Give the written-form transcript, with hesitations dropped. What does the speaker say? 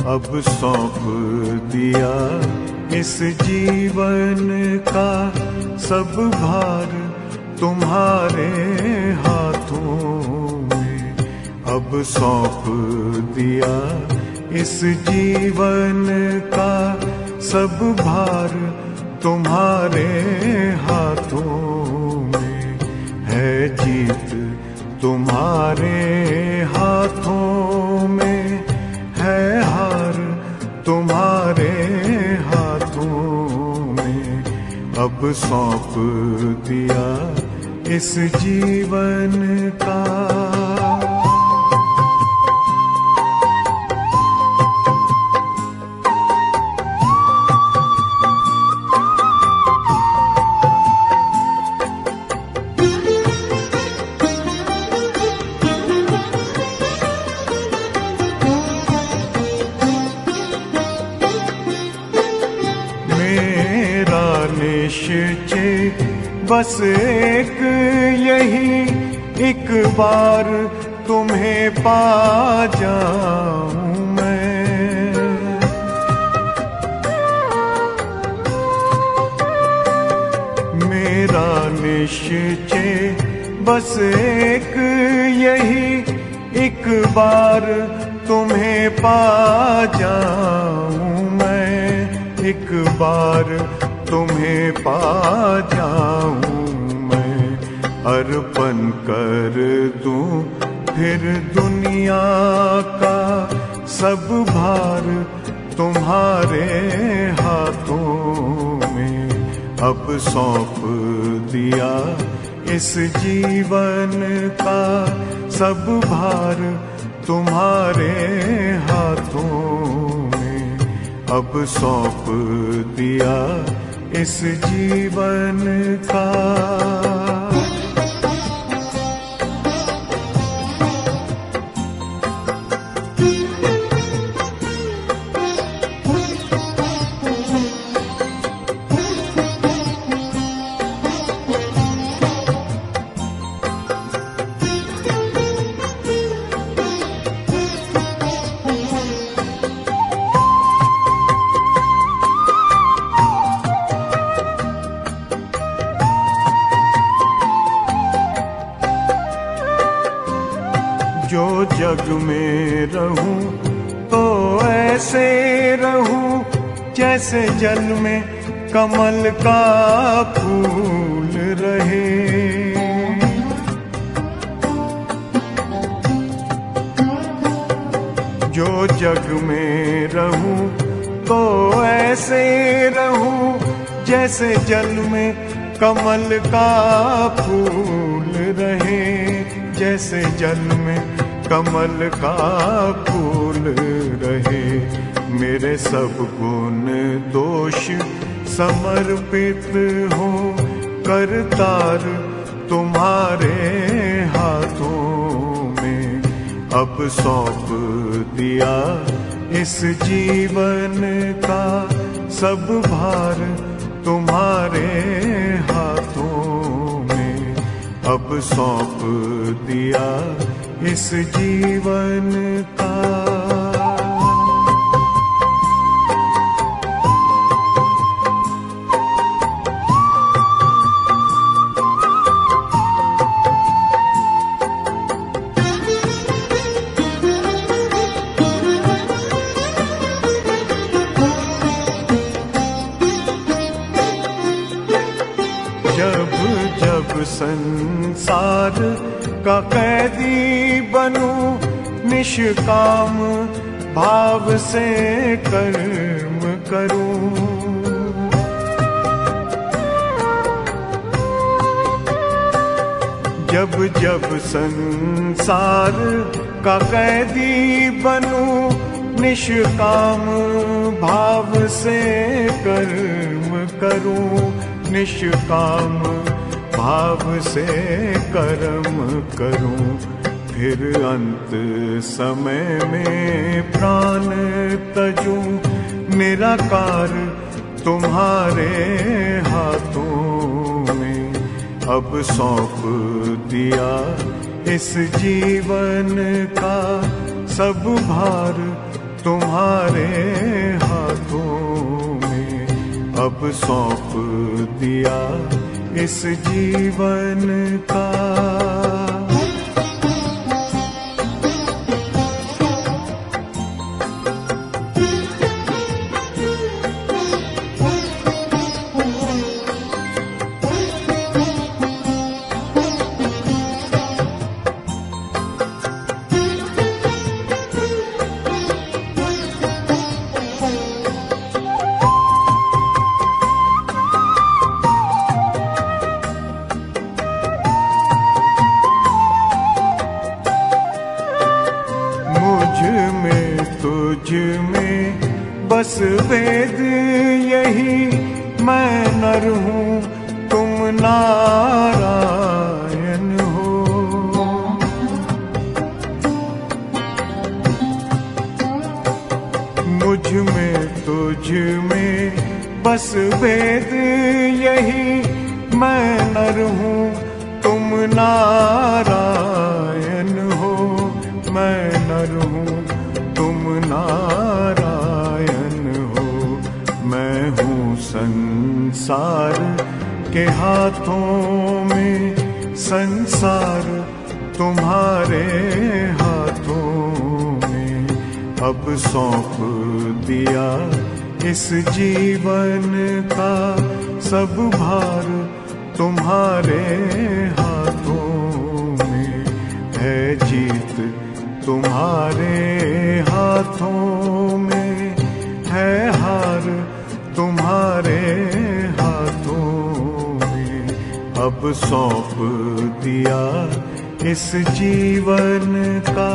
अब सौंप दिया इस जीवन का सब भार तुम्हारे हाथों में। अब सौंप दिया इस जीवन का सब भार तुम्हारे हाथों में। है जीत तुम्हारे हाथों में, है हार तुम्हारे हाथों में। अब सौंप दिया इस जीवन का। निश्चय बस एक यही, एक बार तुम्हें पा जाऊं मैं। मेरा निश्चय बस एक यही, एक बार तुम्हें पा जाऊं मैं। एक बार तुम्हें पा जाऊं मैं। अर्पण कर दूं फिर दुनिया का सब भार तुम्हारे हाथों में। अब सौंप दिया इस जीवन का सब भार तुम्हारे हाथों में। अब सौंप दिया इस जीवन का। जो जग में रहूं तो ऐसे रहूं जैसे जल में कमल का फूल रहे। जो जग में रहूं तो ऐसे रहूं जैसे जल में कमल का फूल रहे। जैसे जल में कमल का फूल रहे। मेरे सब गुण दोष समर्पित हो करतार तुम्हारे हाथों में। अब सौंप दिया इस जीवन का सब भार तुम्हारे हाथों में। अब सौंप दिया इस जीवन का। जब जब संसार का कैदी बनूं निष्काम भाव से कर्म करूं। जब जब संसार का कैदी बनूं निष्काम भाव से कर्म करूं। निष्काम भाव से कर्म करूं। फिर अंत समय में प्राण तजूं निराकार तुम्हारे हाथों में। अब सौंप दिया इस जीवन का सब भार तुम्हारे हाथों में अब सौंप दिया इस जीवन का। तुझ में बस वेद यही, मैं नर हूँ तुम नारायण हो। मुझ में तुझ में बस वेद यही, मैं नर हूँ तुम नारायण हो। मैं नर हूँ तुम नारायण हो। मैं हूँ संसार के हाथों में, संसार तुम्हारे हाथों में अब सौंप दिया इस जीवन का। सब भार तुम्हारे हाथों में है, जीत तुम्हारे हाथों में है, हार तुम्हारे हाथों में अब सौंप दिया इस जीवन का।